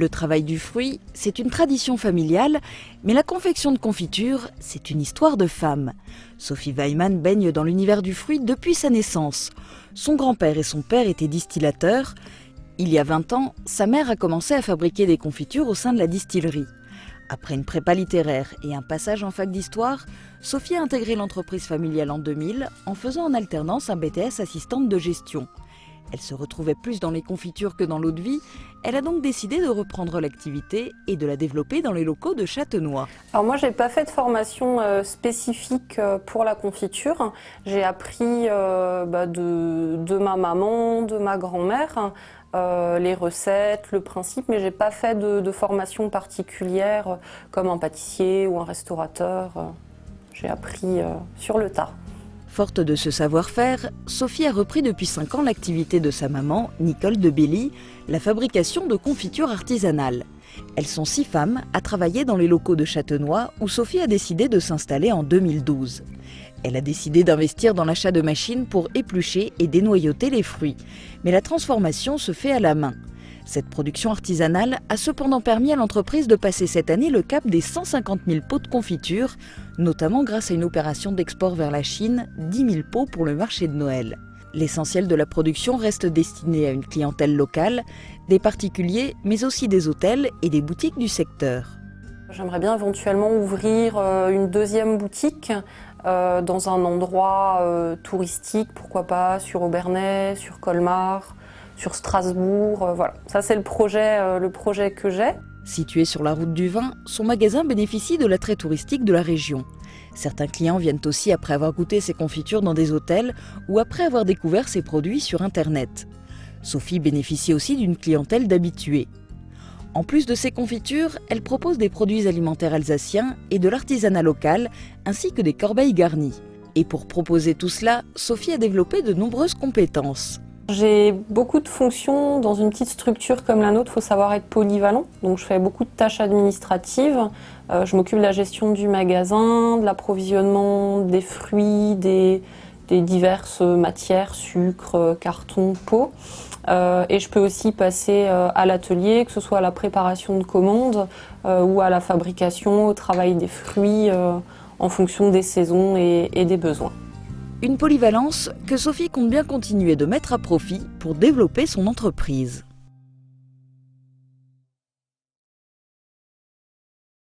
Le travail du fruit, c'est une tradition familiale, mais la confection de confiture, c'est une histoire de femme. Sophie Weimann baigne dans l'univers du fruit depuis sa naissance. Son grand-père et son père étaient distillateurs. Il y a 20 ans, sa mère a commencé à fabriquer des confitures au sein de la distillerie. Après une prépa littéraire et un passage en fac d'histoire, Sophie a intégré l'entreprise familiale en 2000 en faisant en alternance un BTS assistante de gestion. Elle se retrouvait plus dans les confitures que dans l'eau-de-vie. Elle a donc décidé de reprendre l'activité et de la développer dans les locaux de Châtenois. Alors moi, j'ai pas fait de formation spécifique pour la confiture. J'ai appris de ma maman, de ma grand-mère, les recettes, le principe, mais j'ai pas fait de formation particulière comme un pâtissier ou un restaurateur. J'ai appris sur le tas. Forte de ce savoir-faire, Sophie a repris depuis 5 ans l'activité de sa maman, Nicole de Belly, la fabrication de confitures artisanales. Elles sont 6 femmes à travailler dans les locaux de Châtenois où Sophie a décidé de s'installer en 2012. Elle a décidé d'investir dans l'achat de machines pour éplucher et dénoyauter les fruits. Mais la transformation se fait à la main. Cette production artisanale a cependant permis à l'entreprise de passer cette année le cap des 150 000 pots de confiture, notamment grâce à une opération d'export vers la Chine, 10 000 pots pour le marché de Noël. L'essentiel de la production reste destiné à une clientèle locale, des particuliers, mais aussi des hôtels et des boutiques du secteur. J'aimerais bien éventuellement ouvrir une deuxième boutique dans un endroit touristique, pourquoi pas, sur Obernai, sur Colmar, sur Strasbourg, voilà. Ça c'est le projet que j'ai. Situé sur la route du vin, son magasin bénéficie de l'attrait touristique de la région. Certains clients viennent aussi après avoir goûté ses confitures dans des hôtels ou après avoir découvert ses produits sur Internet. Sophie bénéficie aussi d'une clientèle d'habitués. En plus de ses confitures, elle propose des produits alimentaires alsaciens et de l'artisanat local, ainsi que des corbeilles garnies. Et pour proposer tout cela, Sophie a développé de nombreuses compétences. J'ai beaucoup de fonctions dans une petite structure comme la nôtre, il faut savoir être polyvalent. Donc je fais beaucoup de tâches administratives. Je m'occupe de la gestion du magasin, de l'approvisionnement des fruits, des diverses matières, sucre, carton, pot. Et je peux aussi passer à l'atelier, que ce soit à la préparation de commandes ou à la fabrication, au travail des fruits en fonction des saisons et des besoins. Une polyvalence que Sophie compte bien continuer de mettre à profit pour développer son entreprise.